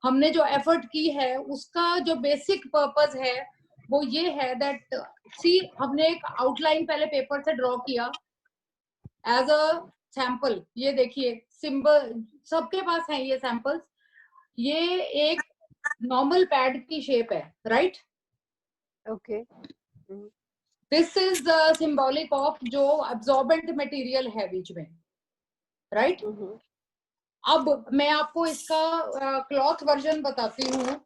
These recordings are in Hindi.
हमने जो एफर्ट की है उसका जो बेसिक पर्पस है वो ये है दैट सी, हमने एक आउटलाइन पहले पेपर से ड्रॉ किया एज अ सैंपल। ये देखिए सिंबल सबके पास है ये सैंपल्स। ये एक नॉर्मल पैड की शेप है, right? Okay. This is the symbolic of जो अब्सॉर्बेंट मटेरियल है बीच में, राइट? अब मैं आपको इसका क्लॉथ वर्जन बताती हूँ।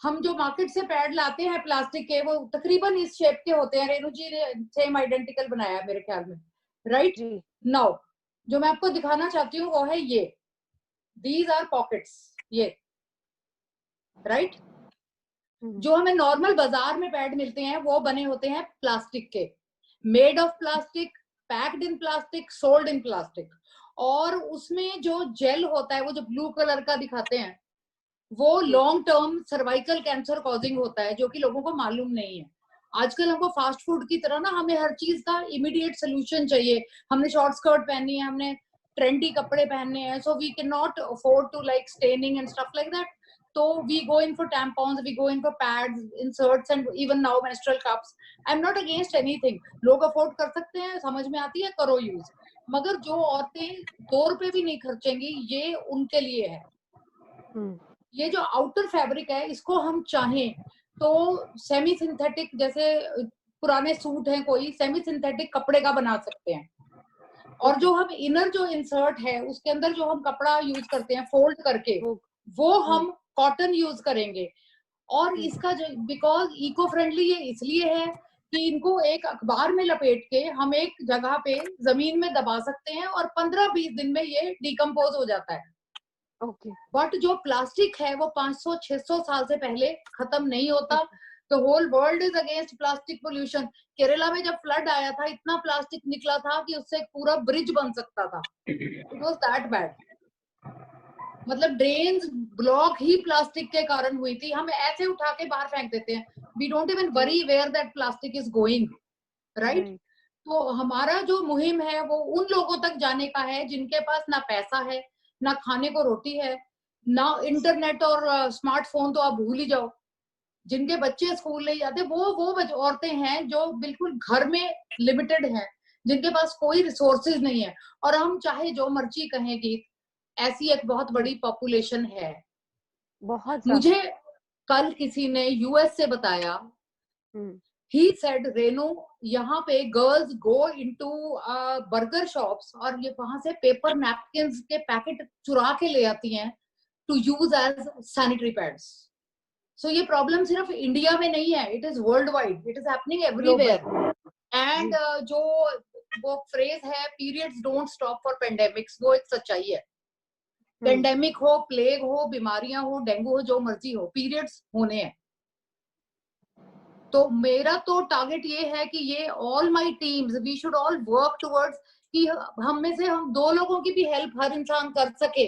हम जो मार्केट से पैड लाते हैं प्लास्टिक के, वो तकरीबन इस शेप के होते हैं। रेणु जी ने सेम आइडेंटिकल बनाया मेरे ख्याल में, राइट? नाउ जो मैं आपको दिखाना चाहती हूँ वो है ये, दीज आर पॉकेट्स, ये, राइट? जो हमें नॉर्मल बाजार में पैड मिलते हैं वो बने होते हैं प्लास्टिक के, made of plastic, packed in plastic, sold in plastic. और उसमें जो जेल होता है वो जो ब्लू कलर का दिखाते हैं वो long term cervical cancer causing होता है, जो कि लोगों को मालूम नहीं है। आजकल हमको फास्ट फूड की तरह ना हमें हर चीज का इमीडिएट सोल्यूशन चाहिए। हमने शॉर्ट स्कर्ट पहनी है, हमने ट्रेंडी कपड़े पहनने हैं, so we can not afford to like staining and stuff like that. तो we go in for tampons, we go in for pads, inserts and even now menstrual cups. I'm not against anything. लोग अफोर्ड कर सकते हैं, समझ में आती है, करो यूज। मगर जो औरतें 2 रुपए भी नहीं खर्चेंगी ये उनके लिए है। ये जो आउटर फैब्रिक है इसको हम चाहें तो सेमी सिंथेटिक, जैसे पुराने सूट हैं कोई, सेमी सिंथेटिक कपड़े का बना सकते हैं। और जो हम इनर जो इंसर्ट है उसके अंदर जो हम कपड़ा यूज करते हैं फोल्ड करके, वो हम कॉटन यूज करेंगे। और इसका जो बिकॉज इको फ्रेंडली ये इसलिए है कि इनको एक अखबार में लपेट के हम एक जगह पे जमीन में दबा सकते हैं और 15-20 दिन में ये डिकम्पोज हो जाता है। बट जो प्लास्टिक है वो 500-600 साल से पहले खत्म नहीं होता। The whole world is against plastic pollution. Kerala में जब फ्लड आया था इतना प्लास्टिक निकला था कि उससे एक पूरा ब्रिज बन सकता था। It was that bad. मतलब ड्रेन्स ब्लॉक ही प्लास्टिक के कारण हुई थी। हम ऐसे उठा के बाहर फेंक देते हैं, we don't even worry where that plastic is going, right? तो हमारा जो मुहिम है वो उन लोगों तक जाने का है जिनके पास ना पैसा है, ना खाने को रोटी है, ना इंटरनेट और स्मार्टफोन तो आप भूल ही जाओ। जिनके बच्चे स्कूल नहीं जाते वो औरतें हैं जो बिल्कुल घर में लिमिटेड हैं, जिनके पास कोई रिसोर्सेज नहीं है। और हम चाहे जो मर्जी कहें गीत, ऐसी एक बहुत बड़ी पॉपुलेशन है। बहुत मुझे कल किसी ने यूएस से बताया, he said, रेनू यहाँ पे girls go into burger shops और ये वहां से पेपर नैपकिन के पैकेट चुरा के ले आती हैं to use as sanitary pads. So ये प्रॉब्लम सिर्फ इंडिया में नहीं है, it is world wide, it is happening everywhere. And जो वो फ्रेज है periods don't stop for pandemics, वो एक सच्चाई है। पेंडेमिक हो, प्लेग हो, बीमारियां हो, डेंगू हो, जो मर्जी हो, पीरियड्स होने हैं। तो मेरा तो टारगेट ये है कि ये all my teams we should all work towards कि हम में से हम 2 लोगों की भी हेल्प हर इंसान कर सके।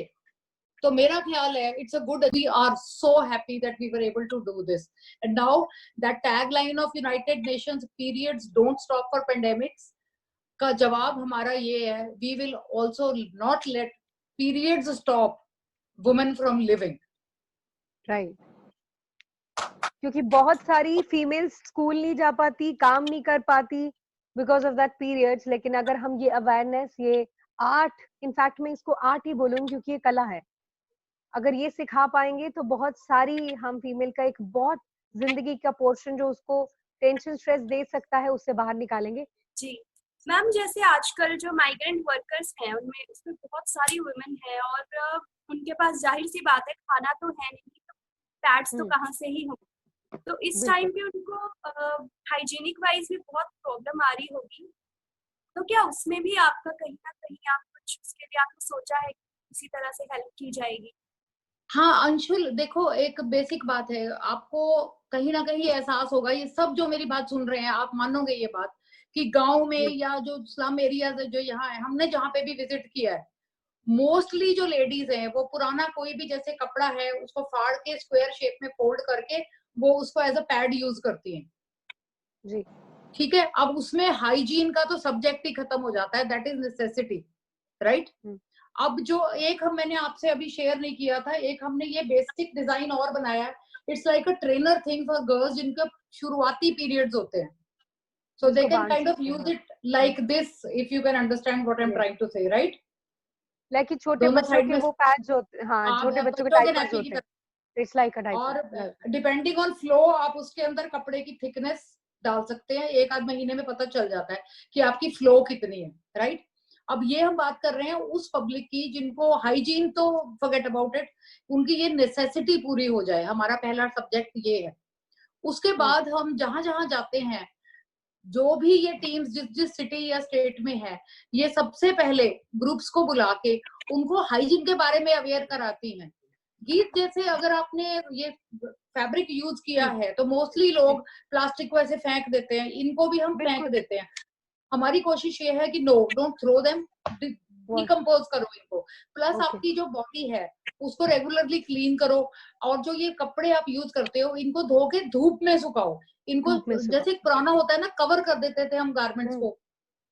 तो मेरा ख्याल है it's a good, we are so happy that we were able to do this. And now that tagline of United Nations, periods don't stop for pandemics, का जवाब हमारा ये है, we will also not let periods stop women from living. Right, क्योंकि बहुत सारी फीमेल्स स्कूल नहीं जा पाती, काम नहीं कर पाती बिकॉज ऑफ दैट पीरियड्स। लेकिन अगर हम ये अवेयरनेस, ये आर्ट, इनफैक्ट मैं इसको आर्ट ही बोलूंगी क्योंकि ये कला है, अगर ये सिखा पाएंगे तो बहुत सारी हम फीमेल का एक बहुत जिंदगी का पोर्शन जो उसको टेंशन स्ट्रेस दे सकता है उससे बाहर निकालेंगे। जी मैम, जैसे आजकल जो माइग्रेंट वर्कर्स हैं उनमें उसमें बहुत सारी वुमेन है और उनके पास जाहिर सी बात है खाना तो है नहीं, तो पैड्स तो कहाँ से ही हों। तो इस टाइम पे उनको हाइजीनिक वाइज भी बहुत प्रॉब्लम आ रही होगी। तो क्या उसमें भी आपका कहीं ना कहीं आप कुछ उसके लिए आपने सोचा है कि इसी तरह से हेल्प की जाएगी? हाँ अंशुल, देखो एक बेसिक बात है, आपको कहीं ना कहीं एहसास होगा, ये सब जो मेरी बात सुन रहे हैं आप मानोगे ये बात कि गांव में या जो स्लम एरिया जो यहाँ है, हमने जहाँ पे भी विजिट किया है, मोस्टली जो लेडीज हैं वो पुराना कोई भी जैसे कपड़ा है उसको फाड़ के स्क्वायर शेप में फोल्ड करके वो उसको एज अ पैड यूज करती हैं जी। ठीक है। अब उसमें हाइजीन का तो सब्जेक्ट ही खत्म हो जाता है, दैट इज नेसेसिटी, राइट? अब जो एक हम मैंने आपसे अभी शेयर नहीं किया था, एक हमने ये बेसिक डिजाइन और बनाया है, it's like a trainer thing for girls जिनके शुरुआती पीरियड्स होते हैं, so they जिसको can बांध kind of सकते use हैं। it like this, if you can understand what I'm Yes. trying to say, right? Like कि छोटे दोनों बच्चों साइड के में वो पैड्स होते, हाँ आप छोटे बच्चों के बच्चों के डायपर्स नैपी की होते हैं, तरह, इट्स लाइक अ और डायपर। डिपेंडिंग ऑन फ्लो आप उसके अंदर कपड़े की थिकनेस डाल सकते हैं, एक आध महीने में पता चल जाता है कि आपकी फ्लो कितनी है, राइट? अब ये हम बात कर रहे हैं उस पब्लिक की जिनको हाइजीन तो फॉरगेट अबाउट इट, उनकी ये नेसेसिटी पूरी हो जाए, हमारा पहला सब्जेक्ट ये है। उसके बाद हम जहां जहां जाते हैं, जो भी ये टीम्स जिस जिस सिटी या स्टेट में है, ये सबसे पहले ग्रुप्स को बुला के उनको हाइजीन के बारे में अवेयर कराती हैं। गीत जैसे अगर आपने ये फैब्रिक यूज किया है तो मोस्टली लोग प्लास्टिक को ऐसे फेंक देते हैं, इनको भी हम फेंक बिल्कुल। देते हैं। हमारी कोशिश ये है कि no, don't throw them, decompose करो इनको। Plus Okay. आपकी जो बॉडी है उसको रेगुलरली क्लीन करो, और जो ये कपड़े आप यूज करते हो इनको धो के धूप में सुखाओ इनको। धूप में सुखाओ। जैसे पुराना होता है ना, कवर कर देते थे हम गारमेंट्स को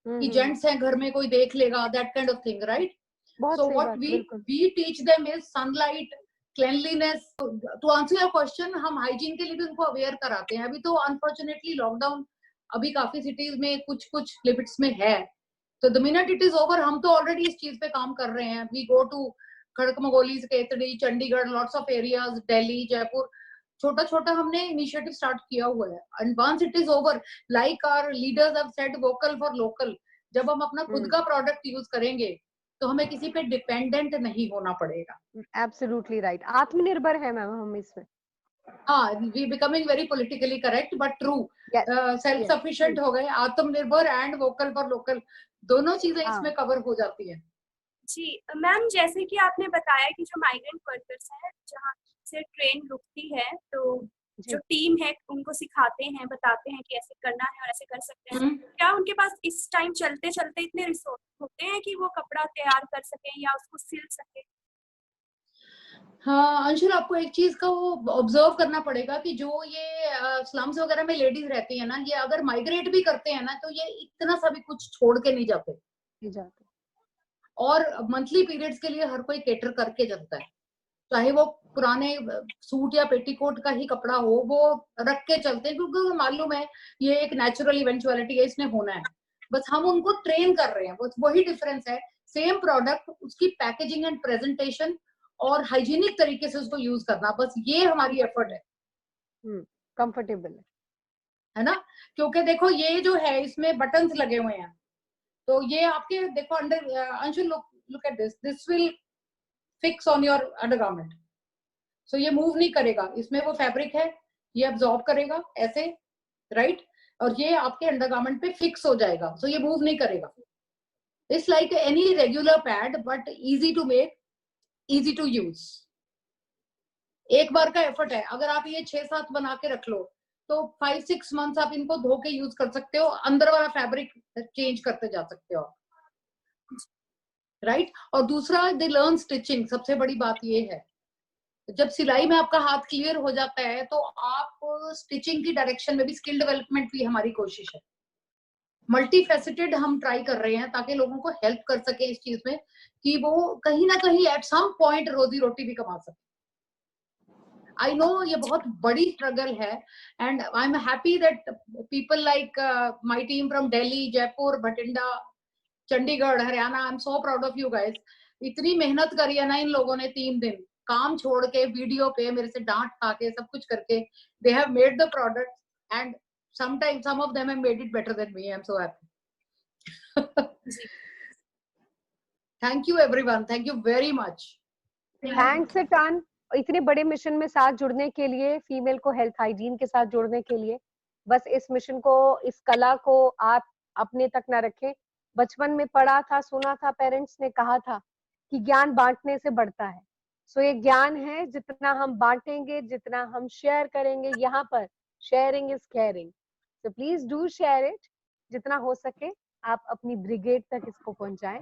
कि जेंट्स हैं घर में, कोई देख लेगा, that kind of thing, right? बहुत सो सही व्हाट बात, वी बिल्कुल। We teach them is sunlight, cleanliness. To answer your question, हम हाइजीन के लिए भी उनको अवेयर कराते हैं। अभी तो अनफॉर्चुनेटली लॉकडाउन अभी काफी सिटीज में कुछ कुछ लिमिट्स में है, तो the minute it is over हम तो ऑलरेडी इस चीज पे काम कर रहे हैं। We go to Khadakmagoli, Ketri, Chandigarh, lots of areas, Delhi, Jaipur, छोटा छोटा हमने इनिशिएटिव स्टार्ट किया हुआ है। And once it is over, like our leaders have said, vocal for local, जब हम अपना खुद का प्रोडक्ट यूज करेंगे तो हमें किसी पे डिपेंडेंट नहीं होना पड़ेगा। एब्सोल्युटली राइट, आत्मनिर्भर है मैम हम इसमें। हाँ, we becoming very politically correct but true. Yes, self yes, sufficient हो गए, आत्मनिर्भर एंड वोकल फॉर लोकल, दोनों चीजें हाँ इसमें कवर हो जाती है। जी मैम, जैसे कि आपने बताया कि जो माइग्रेंट वर्कर्स हैं जहाँ से ट्रेन रुकती है, तो जो जी। टीम है उनको सिखाते हैं, बताते हैं कि ऐसे करना है और ऐसे कर सकते हैं। हम्म। क्या उनके पास इस टाइम चलते चलते इतने रिसोर्स होते हैं कि वो कपड़ा तैयार कर सकें या उसको सिल सके? हाँ अंशुल, आपको एक चीज का वो ऑब्जर्व करना पड़ेगा कि जो ये स्लम्स वगैरह में लेडीज रहती है ना, ये अगर माइग्रेट भी करते हैं ना तो ये इतना सा भी कुछ छोड़ के नहीं जाते, नहीं जाते। और मंथली पीरियड्स के लिए हर कोई केटर करके चलता है, चाहे वो पुराने सूट या पेटीकोट का ही कपड़ा हो, वो रख के चलते हैं क्योंकि उनको मालूम है ये एक नेचुरल इवेंचुअलिटी है, इसने होना है। बस हम उनको ट्रेन कर रहे हैं, बस वही डिफरेंस है। सेम प्रोडक्ट, उसकी पैकेजिंग एंड प्रेजेंटेशन और हाइजीनिक तरीके से उसको यूज करना, बस ये हमारी एफर्ट है। कंफर्टेबल है ना? क्योंकि देखो ये जो है इसमें बटन्स लगे हुए हैं, तो ये आपके देखो under, Anshul look at this, this will fix on your undergarment, so ये मूव नहीं करेगा, इसमें वो फैब्रिक है, ये अब्सॉर्ब करेगा ऐसे, राइट? और ये आपके अंडरगारमेंट पे फिक्स हो जाएगा, सो ये मूव नहीं करेगा। It's like any regular pad but easy to make, easy to use. एक बार का एफर्ट है, अगर आप ये 6-7 बना के रख लो तो 5-6 मंथ्स आप इनको धो के यूज कर सकते हो, अंदर वाला फैब्रिक चेंज करते जा सकते हो, राइट? और दूसरा, दे लर्न स्टिचिंग, सबसे बड़ी बात ये है, जब सिलाई में आपका हाथ क्लियर हो जाता है तो आप स्टिचिंग की डायरेक्शन में भी, स्किल डेवलपमेंट भी हमारी कोशिश है। मल्टी फेसेटेड हम ट्राई कर रहे हैं ताकि लोगों को हेल्प कर सके इस चीज में कि वो कहीं ना कहीं एट सम पॉइंट रोजी रोटी भी कमा सके। आई नो ये बहुत बड़ी स्ट्रगल है, and I am happy that people like my team from Delhi, Jaipur, Bathinda, Chandigarh, Haryana, I am so proud of you guys. इतनी मेहनत करी है ना इन लोगों ने, 3 दिन काम छोड़ के, वीडियो पे मेरे से डांट खा के, सब कुछ करके, they have made the product and sometimes some of them have made it better than me. I am so happy. Thank you everyone, thank you very much. Thanks a ton इतने बड़े मिशन में साथ जुड़ने के लिए, फीमेल को हेल्थ हाइजीन के साथ जोड़ने के लिए। बस इस मिशन को, इस कला को आप अपने तक ना रखें। बचपन में पढ़ा था, सुना था, पेरेंट्स ने कहा था कि ज्ञान बांटने से बढ़ता है। सो ये ज्ञान है, जितना हम बांटेंगे, जितना हम शेयर करेंगे, यहाँ पर sharing is caring, so please do share it. जितना हो सके आप अपनी ब्रिगेड तक इसको पहुंचाएं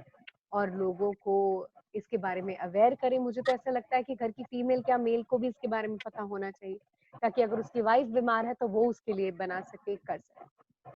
और लोगों को इसके बारे में अवेयर करें। मुझे तो ऐसा लगता है कि घर की फीमेल क्या, मेल को भी इसके बारे में पता होना चाहिए, ताकि अगर उसकी वाइफ बीमार है तो वो उसके लिए बना सके, कर सके।